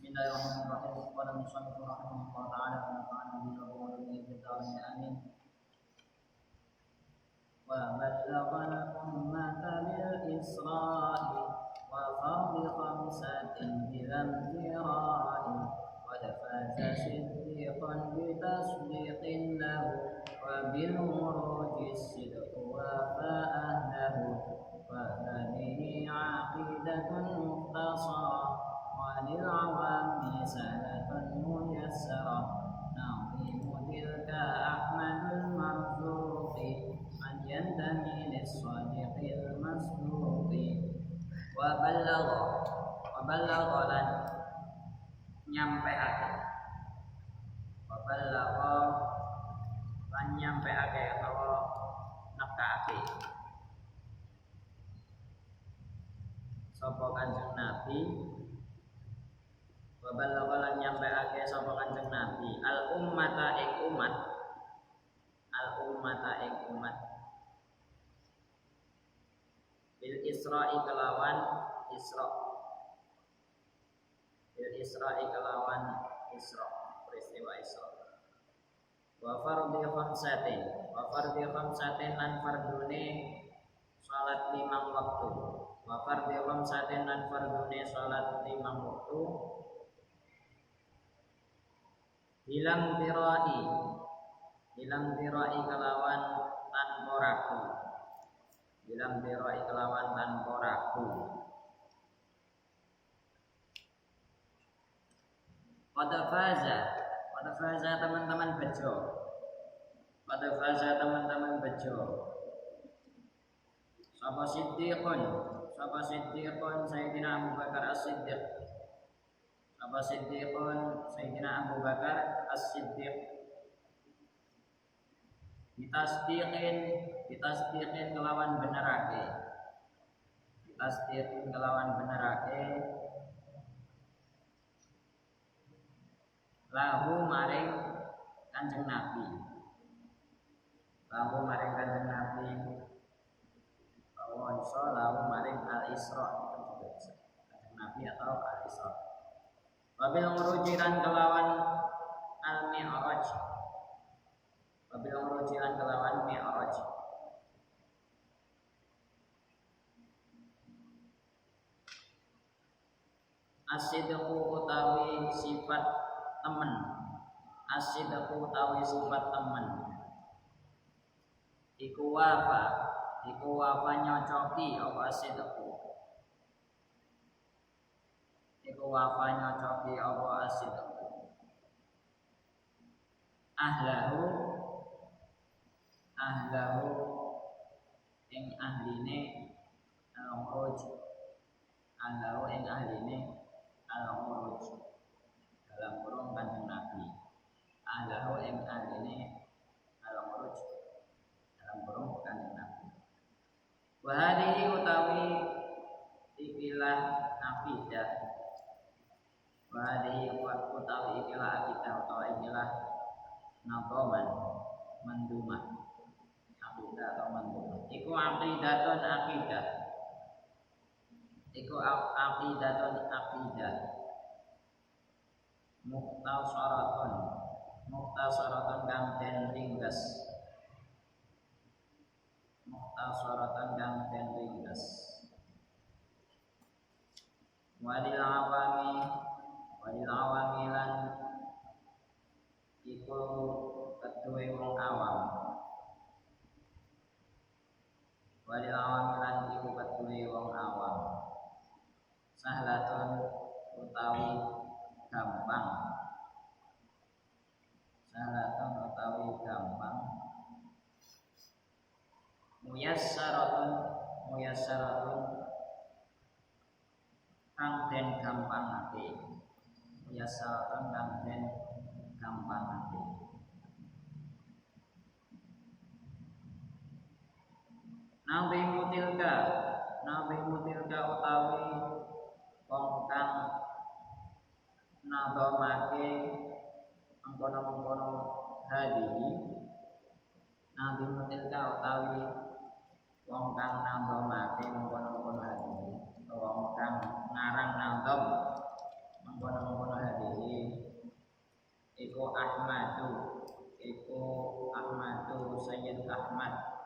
Bismillahirrahmanirrahim. Qala musannif rahimahullah ta'ala wa nafa'ana bihi wa ulumuhu fid dharain amin. Wa ballaghal ummata bil isra'i wa fadhi khamsatin bilam tira'i wa dafaza siddiqan bitasdiqin lahu wa bil muruji sidqu wa fa'ahlahu wa hadhihi 'aqidatun mukhtasarah lil awami salatun muyassarah na'imu tilka ahmadul marzuqi man yantami lis-sadiqil masduqi wa ballagha lan nyampeake atau nekake sapa Kanjeng Nabi Wabalaghalan nyampeake sapa Kanjeng Nabi al ummata ing umat bil isra'i kelawan peristiwa Isra wa fardhi khamsatin lan fardune salat 5 waktu Hilang tirai kelawan tanpa ragu. Pada faza teman-teman bejo. Sapa siddiqun Sayyidina Abu Bakar As-Siddiq. Sayyidina Abu Bakar As-Siddiq ditasdiqin kelawan benerake lahu maring Kanjeng Nabi lahu maring al-Isra Kanjeng Nabi atau al-Isra wabil ngurujiran kelawan al-mi'raj as-sidqu utawi sifat temen iku wafa nyocoki apa as-sidqu ahlahu ing ahline al-khuruj dalam kurung Kanjeng Nabi ahlahu ing ahline al-khuruj dalam kurung Kanjeng Nabi wa hadhihi utawi ikilah akidah nadoman mendumah iku aqidatun mukhtasaratun kang den ringkas walil awami lan iku keduwe wong awam sahlatun utawi gampang muyassaratun kang den gampangake Nabi mutilka utawi wong kang nadomake mengkono-mengkono hadihi Nabi mutilka utawi wong kang nadomake mengkono-mengkono hadihi wong kang ngarang nadom mengkono-mengkono Ahmadu iku Ahmadu Sayyid Ahmad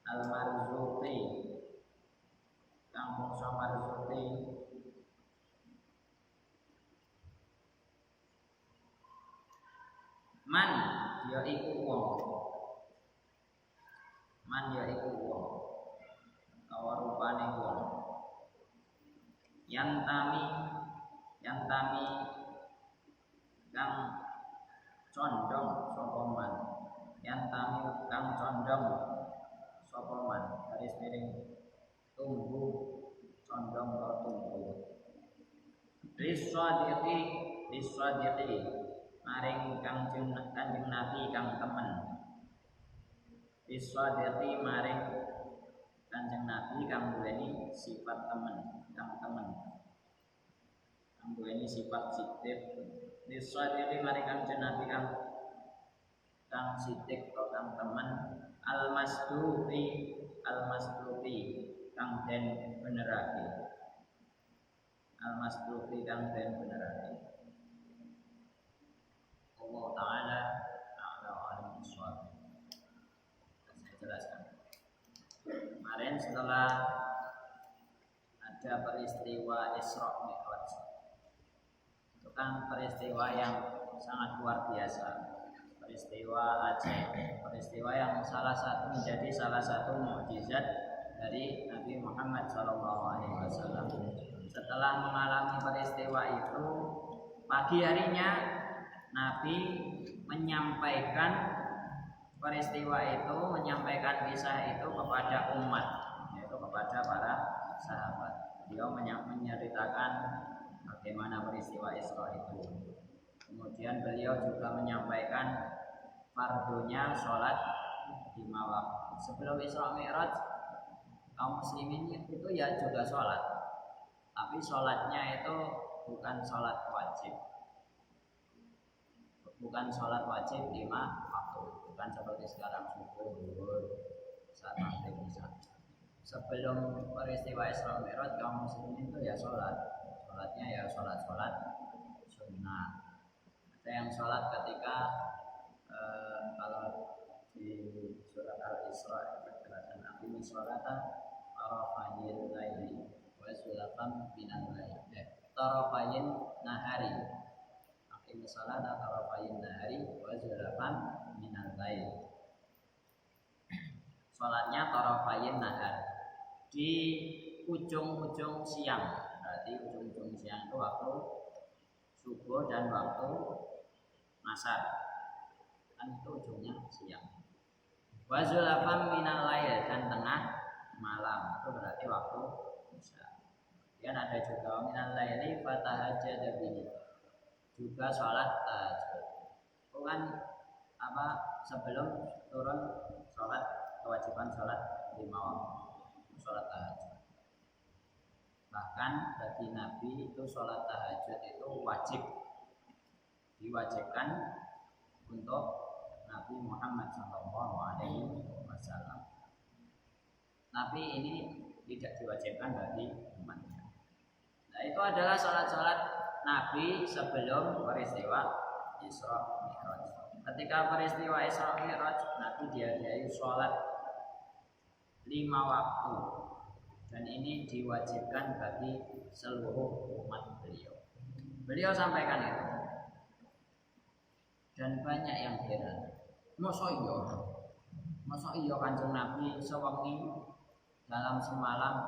Al-Marzuqi kang bangsa Marzuqi man ya iku wong utawa rupane wong yantami kang condong sapa man yantami kang condong sapa man garis miring tumbuh condong atau tumbuh risadiqi maring kanjeng Nabi kang temen risadiqi maring kanjeng Nabi kang duweni sifat temen kang duweni sifat sidik risadiqi maring kanjeng Nabi kang sidik atau kang temen al-masduqi kang den benerake Allah Ta'ala a'lam bishawab. Saya jelaskan kemarin setelah ada peristiwa Isra Mi'raj, itu kan peristiwa yang sangat luar biasa, peristiwa ajaib, peristiwa yang menjadi salah satu mukjizat dari Nabi Muhammad SAW. Setelah mengalami peristiwa itu, pagi harinya Nabi menyampaikan peristiwa itu, menyampaikan kisah itu kepada umat, yaitu kepada para sahabat. Beliau menceritakan bagaimana peristiwa Isra itu. Kemudian beliau juga menyampaikan fardunya sholat 5 waktu. Sebelum Isra Mi'raj, kaum muslimin itu ya juga sholat, tapi sholatnya itu bukan sholat wajib. Bukan sholat wajib 5 waktu, bukan seperti sekarang subuh, zuhur, saat maghrib bisa. Sebelum peristiwa Isra Mi'raj kaum muslimin itu ya sholatnya ya sholat sunnah. Ada yang sholat ketika kalau di surat Al-Isra penjelasan aqimi sholata tarafayil laili wa zulfan minal lail. Tarafayin nahari. Aqimi sholata tarafayin nahari wa zulfan minal lail. Sholatnya tarafayin nahar di ujung-ujung siang. Berarti ujung-ujung siang itu waktu subuh dan waktu asar. Kan itu ujungnya siang. Wa zulfan minal lail dan tengah malam. Itu berarti waktu isya. Kemudian ada juga minal laili fatahajjad bihi. Juga sholat tahajud. Itu kan sebelum turun sholat, kewajiban sholat 5 waktu, sholat tahajud. Bahkan bagi Nabi itu sholat tahajud itu wajib, diwajibkan untuk Nabi Muhammad SAW. Tapi ini tidak diwajibkan bagi umatnya. Nah, itu adalah sholat-sholat Nabi sebelum peristiwa Isra Mi'raj. Ketika peristiwa Isra Mi'raj, Nabi diadai sholat 5 waktu, dan ini diwajibkan bagi seluruh umat beliau. Beliau sampaikan itu, dan banyak yang heran. Masa iya Kanjeng Nabi sewengi dalam semalam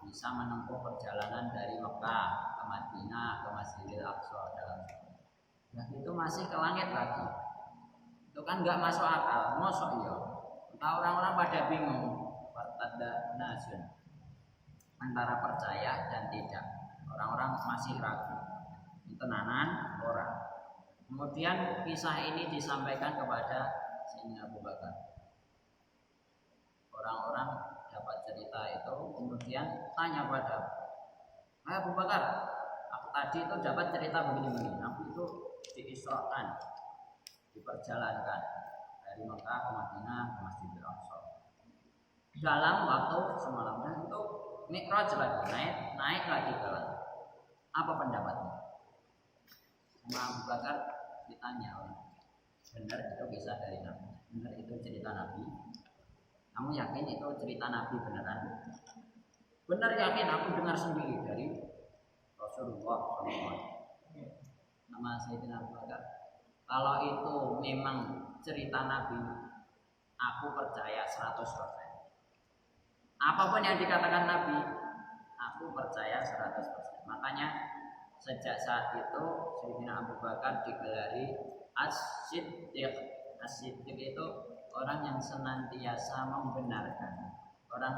bisa menempuh perjalanan dari Mekah ke Madinah ke Masjidil Aqsa dalam semalam. Nah, itu masih ke langit lagi. Itu kan nggak masuk akal. Masa iya? Entah orang-orang pada bingung. Fartadda nasun antara percaya dan tidak. Orang-orang masih ragu. Tenanan orang. Kemudian kisah ini disampaikan kepada Sayyidina Abu Bakar. Orang-orang dapat cerita itu, kemudian tanya pada Abu Bakar, aku tadi itu dapat cerita begini-begini. Nabi itu diisrakan, diperjalankan dari Mekah ke Madinah ke Masjidil Aqsa dalam waktu semalam, dan itu Mi'raj lagi, naik lagi ke langit. Apa pendapatnya? Sama Abu Bakar ditanya orang, benar itu bisa dari Nabi, benar itu cerita Nabi, kamu yakin itu cerita Nabi beneran? Benar yakin, aku dengar sendiri dari Rasulullah SAW. Nama Sayyidina Abu Bakar, kalau itu memang cerita Nabi, aku percaya 100%. Apapun yang dikatakan Nabi, aku percaya 100%. Makanya sejak saat itu Sayyidina Abu Bakar digelari As-Siddiq. As-Siddiq itu orang yang senantiasa membenarkan, orang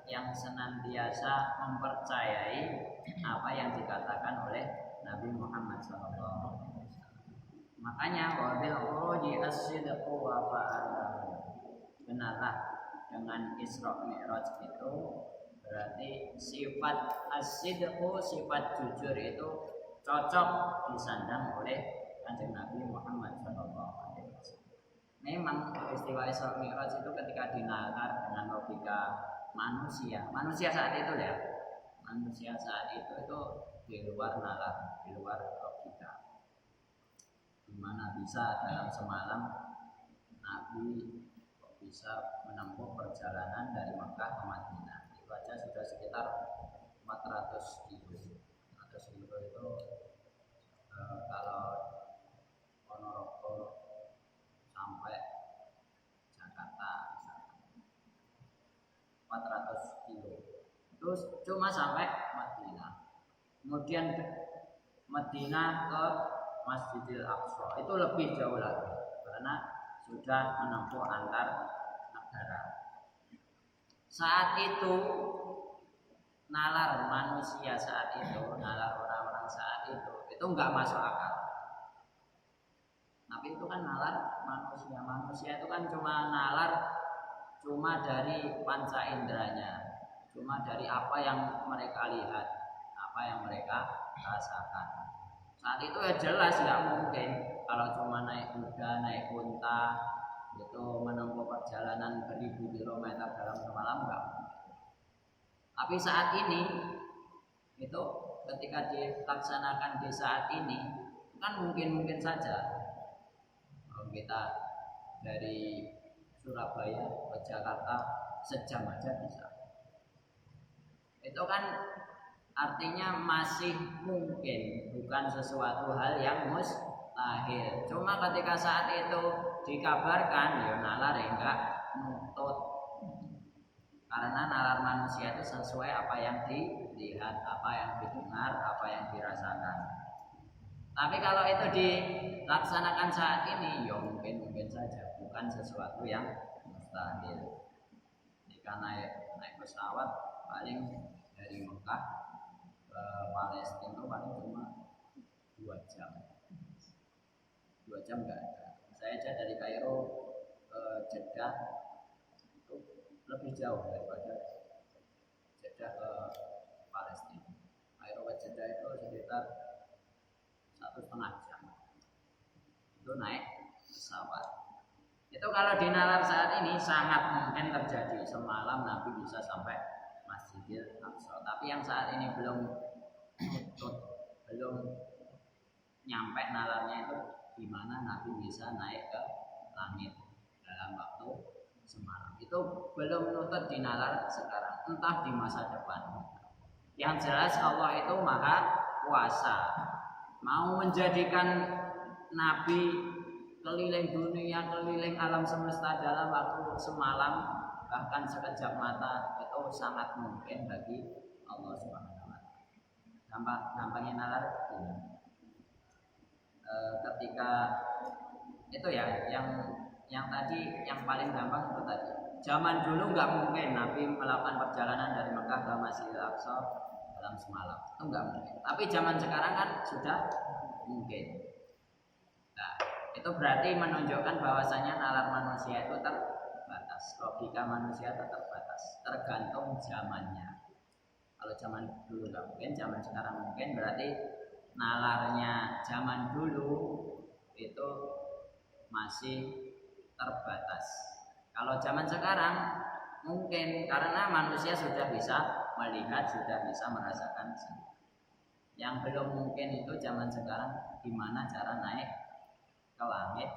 yang senantiasa mempercayai apa yang dikatakan oleh Nabi Muhammad SAW. Makanya wabil khuruji as-sidqu wa fa'alahu. Benarlah dengan Isra Mi'raj itu berarti sifat as-sidqu, sifat jujur itu cocok disandang oleh Kanjeng Nabi Muhammad SAW. Memang peristiwa Isra Mi'raj itu ketika dinalar dengan logika manusia saat itu ya, manusia saat itu di luar nalar, di luar logika. Gimana bisa dalam semalam Nabi bisa menempuh perjalanan dari Mekah ke Madinah? Itu aja sudah sekitar 400 kilo. 400 kilo itu kalau Ponorogo sampai Jakarta 400 kilo. Terus cuma sampai Madinah. Kemudian Madinah ke Masjidil Aqsa itu lebih jauh lagi karena sudah menempuh antar negara. Saat itu nalar manusia saat itu, nalar orang-orang saat itu nggak masuk akal. Tapi itu kan nalar manusia itu kan cuma nalar cuma dari panca inderanya, cuma dari apa yang mereka lihat, apa yang mereka rasakan. Saat itu ya jelas nggak mungkin kalau cuma naik kuda, naik unta itu menempuh perjalanan beribu kilometer dalam semalam nggak mungkin. Tapi saat ini itu ketika dilaksanakan di saat ini kan mungkin saja. Kalau kita dari Surabaya ke Jakarta sejam aja bisa. Itu kan artinya masih mungkin, bukan sesuatu hal yang mustahil. Cuma ketika saat itu dikabarkan, ya nalar enggak nutut. Karena nalar manusia itu sesuai apa yang dilihat, apa yang didengar, apa yang dirasakan. Tapi kalau itu dilaksanakan saat ini, ya mungkin saja, bukan sesuatu yang mustahil. Jika naik pesawat paling dari Mekah Palestina itu paling cuma 2 jam. 2 jam enggak ada. Saya aja dari Kairo ke Jeddah itu lebih jauh daripada Jeddah ke Palestina. Kairo ke Jeddah itu sekitar 1,5 jam. Itu naik pesawat. Itu kalau di nalar saat ini sangat mungkin terjadi. Semalam Nabi bisa sampai Masjidil Aqsa. Tapi yang saat ini belum nyampe nalarnya itu gimana Nabi bisa naik ke langit dalam waktu semalam. Itu belum nutut di nalar sekarang, entah di masa depan. Yang jelas Allah itu Maha Kuasa. Mau menjadikan Nabi keliling dunia, keliling alam semesta dalam waktu semalam, bahkan sekejap mata, itu sangat mungkin bagi Allah Subhanahu wa taala. Gampangnya nalar ini. Ketika itu ya yang tadi yang paling gampang itu tadi. Zaman dulu nggak mungkin Nabi melakukan perjalanan dari Mekah ke Masjidil Aqsa dalam semalam. Itu nggak mungkin. Tapi zaman sekarang kan sudah mungkin. Nah, itu berarti menunjukkan bahwasanya nalar manusia itu terbatas. Logika manusia tetap terbatas, tergantung zamannya. Kalau zaman dulu nggak mungkin, zaman sekarang mungkin, berarti nalarnya zaman dulu itu masih terbatas. Kalau zaman sekarang mungkin karena manusia sudah bisa melihat, sudah bisa merasakan sendiri. Yang belum mungkin itu zaman sekarang gimana cara naik ke langit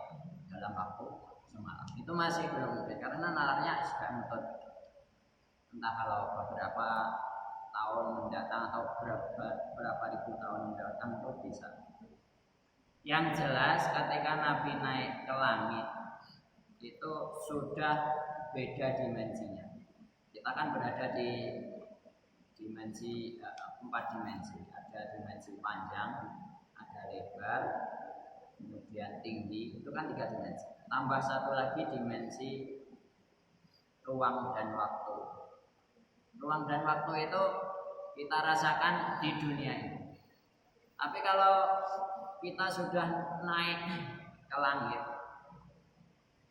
dalam waktu semalam. Itu masih belum mungkin karena nalarnya sudah nutut. Entah kalau beberapa tahun mendatang atau berapa ribu tahun mendatang itu bisa. Yang jelas ketika Nabi naik ke langit itu sudah beda dimensinya. Kita kan berada di dimensi 4 dimensi. Ada dimensi panjang, ada lebar, kemudian tinggi. Itu kan 3 dimensi. Tambah satu lagi dimensi ruang dan waktu. Ruang dan waktu itu kita rasakan di dunia ini. Tapi kalau kita sudah naik ke langit,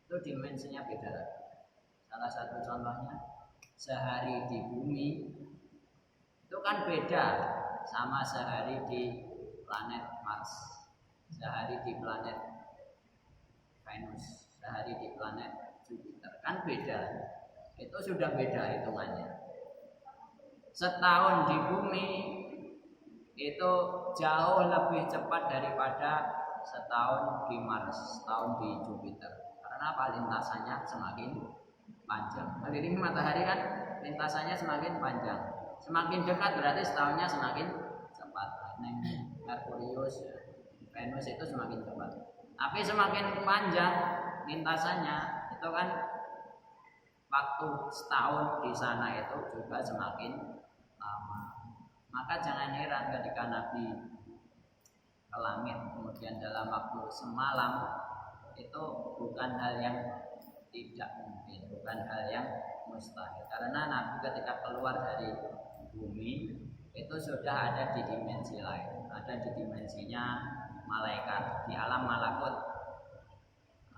itu dimensinya beda lagi. Salah satu contohnya sehari di bumi itu kan beda sama sehari di planet Mars, sehari di planet Venus, sehari di planet Jupiter, kan beda. Itu sudah beda hitungannya. Setahun di bumi itu jauh lebih cepat daripada setahun di Mars, setahun di Jupiter. Karena apa? Lintasannya semakin panjang. Ini matahari kan lintasannya semakin panjang. Semakin dekat berarti setahunnya semakin cepat. Merkurius, Venus itu semakin cepat. Tapi semakin panjang lintasannya itu kan waktu setahun di sana itu juga semakin lama. Maka jangan heran ketika Nabi ke langit kemudian dalam waktu semalam itu bukan hal yang tidak mungkin, bukan hal yang mustahil. Karena Nabi ketika keluar dari bumi itu sudah ada di dimensi lain, ada di dimensinya malaikat, di alam malakut.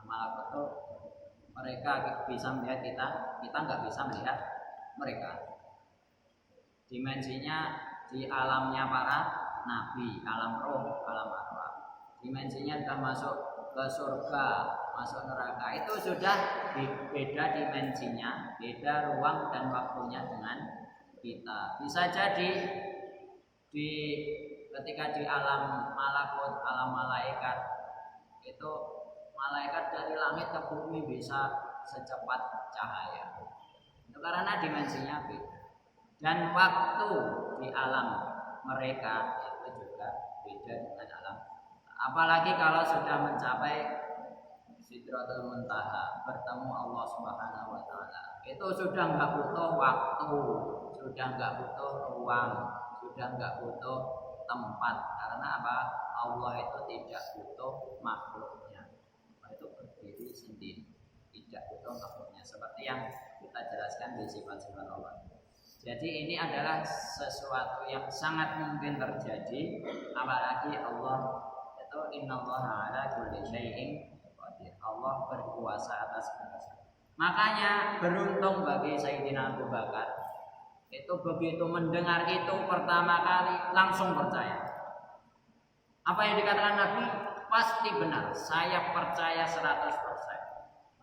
Malakut itu mereka bisa melihat kita nggak bisa melihat mereka. Dimensinya di alamnya para nabi, alam roh, alam arwah. Dimensinya sudah masuk ke surga, masuk neraka. Itu sudah beda dimensinya, beda ruang dan waktunya dengan kita. Bisa jadi ketika di alam malakut, alam malaikat itu malaikat dari langit ke bumi bisa secepat cahaya. Itu karena dimensinya beda. Dan waktu di alam mereka itu juga beda dengan alam. Apalagi kalau sudah mencapai Sidratul Muntaha, bertemu Allah Subhanahu wa taala. Itu sudah nggak butuh waktu, sudah nggak butuh ruang, sudah nggak butuh tempat. Karena apa? Allah itu tidak butuh makhluknya. Itu berdiri sendiri, tidak butuh makhluknya. Seperti yang kita jelaskan di sifat-sifat Allah. Jadi ini adalah sesuatu yang sangat mungkin terjadi, apalagi Allah itu innallaha ala kulli syai'in qadir. Allah berkuasa atas segala sesuatu. Makanya beruntung bagi Sayyidina Abu Bakar. Itu begitu mendengar itu pertama kali langsung percaya. Apa yang dikatakan Nabi pasti benar. Saya percaya 100%.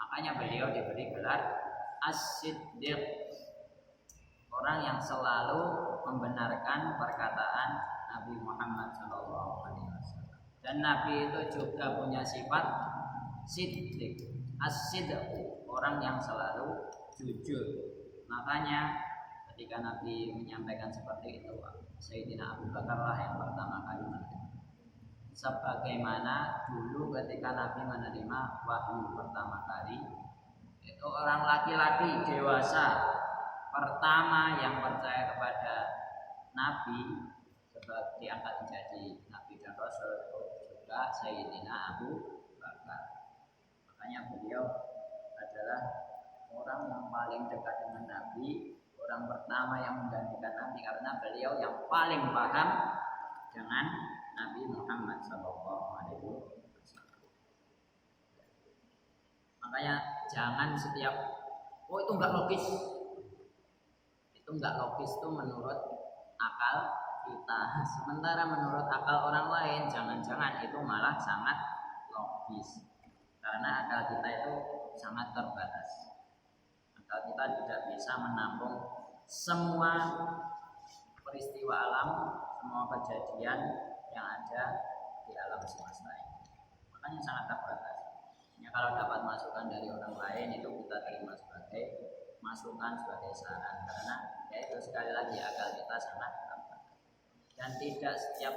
Makanya beliau diberi gelar As-Siddiq. Orang yang selalu membenarkan perkataan Nabi Muhammad SAW. Dan Nabi itu juga punya sifat siddiq, as-sidq, orang yang selalu jujur. Makanya ketika Nabi menyampaikan seperti itu, Sayyidina Abu Bakar lah yang pertama kali menerima. Sebagaimana dulu ketika Nabi menerima wahyu pertama kali, itu orang laki-laki dewasa pertama yang percaya kepada Nabi sebab diangkat menjadi Nabi dan Rasul itu juga Sayyidina Abu Bakar. Makanya beliau adalah orang yang paling dekat dengan Nabi, orang pertama yang menggantikan Nabi karena beliau yang paling paham dengan Nabi Muhammad SAW. Makanya jangan setiap itu enggak logis. Enggak logis itu menurut akal kita. Sementara menurut akal orang lain jangan-jangan itu malah sangat logis. Karena akal kita itu sangat terbatas. Akal kita tidak bisa menampung semua peristiwa alam, semua kejadian yang ada di alam semesta ini. makanya sangat terbatas. Ya, kalau dapat masukan dari orang lain itu kita terima sebagai masukan, sebagai saran, karena ya itu sekali lagi akal kita sangat terbatas dan tidak setiap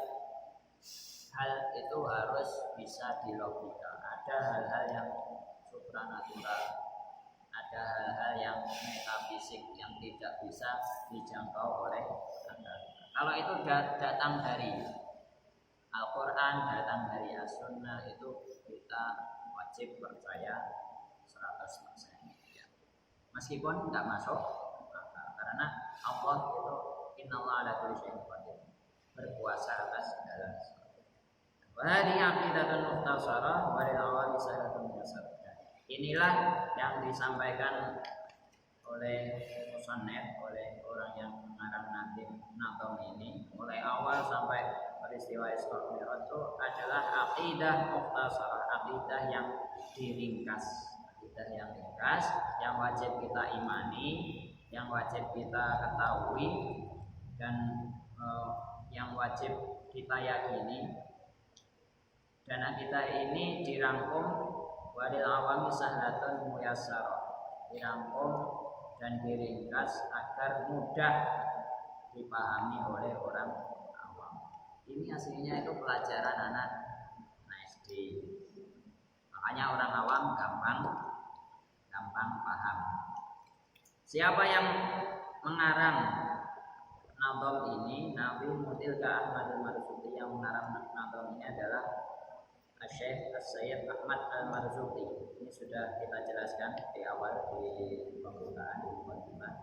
hal itu harus bisa dilogika. Ada hal-hal yang supranatural, ada hal-hal yang metafisik yang tidak bisa dijangkau oleh akal. Kalau itu datang dari Al-Quran, datang dari As-Sunnah, itu kita wajib percaya 100%. Ya. Meskipun tidak masuk akal, karena Allah itu innallaha ala kulli syai'in qadir, berkuasa atas segala sesuatu. Wa hadhihi aqidatun mukhtasarah wa lil awami syaratun muyassarah. Inilah yang disampaikan oleh musannif, oleh orang yang mengarang nazm ini, mulai awal sampai peristiwa Isra Mi'raj itu adalah aqidah mukhtasarah, aqidah yang diringkas, aqidah yang ringkas, yang wajib kita imani, yang wajib kita ketahui, dan yang wajib kita yakini. Dan aqidah ini dirangkum walil awami sahlatun muyassarah, dirangkum dan diringkas agar mudah dipahami oleh orang awam. Ini aslinya itu pelajaran anak SD. Makanya orang awam gampang paham. Siapa yang mengarang nazm ini? Nabi Mutilka Ahmadul Marzuki. Yang mengarang nazm ini adalah Syekh As-Sayyid Ahmad Al-Marzuki. Ini sudah kita jelaskan di awal di pembukaan di mukaddimah.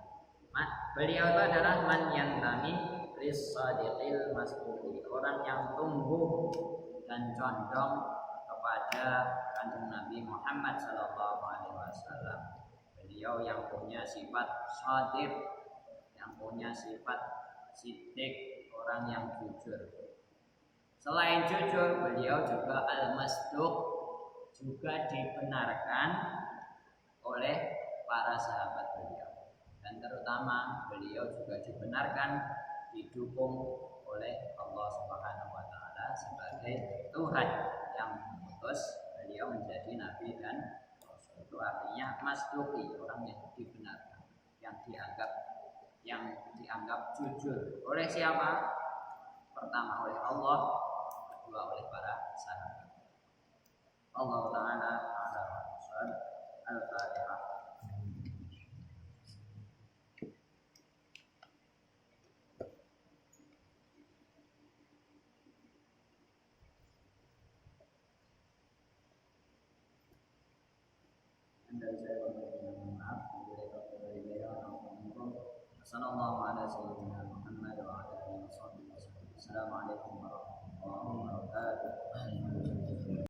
Beliau itu adalah man yantami lis-sadiqil masduqi, orang yang tumbuh dan condong kepada kanjeng Nabi Muhammad sallallahu alaihi wasallam. Beliau yang punya sifat shadiq, yang punya sifat siddiq, orang yang jujur. Selain jujur, beliau juga al-masduq, juga dibenarkan oleh para sahabat beliau. Dan terutama beliau juga dibenarkan, didukung oleh Allah Subhanahu wa taala sebagai Tuhan yang mengutus beliau menjadi nabi dan rasul. Itu artinya masduqi, orang yang dibenarkan, yang dianggap jujur. Oleh siapa? Pertama oleh Allah, kedua oleh para sahabat. Allah Ta'ala ala rasul. Al-Fatihah. Sallallahu ala sayyidina Muhammad wa ala alihi wa sahbihi. Assalamualaikum warahmatullahi wabarakatuh.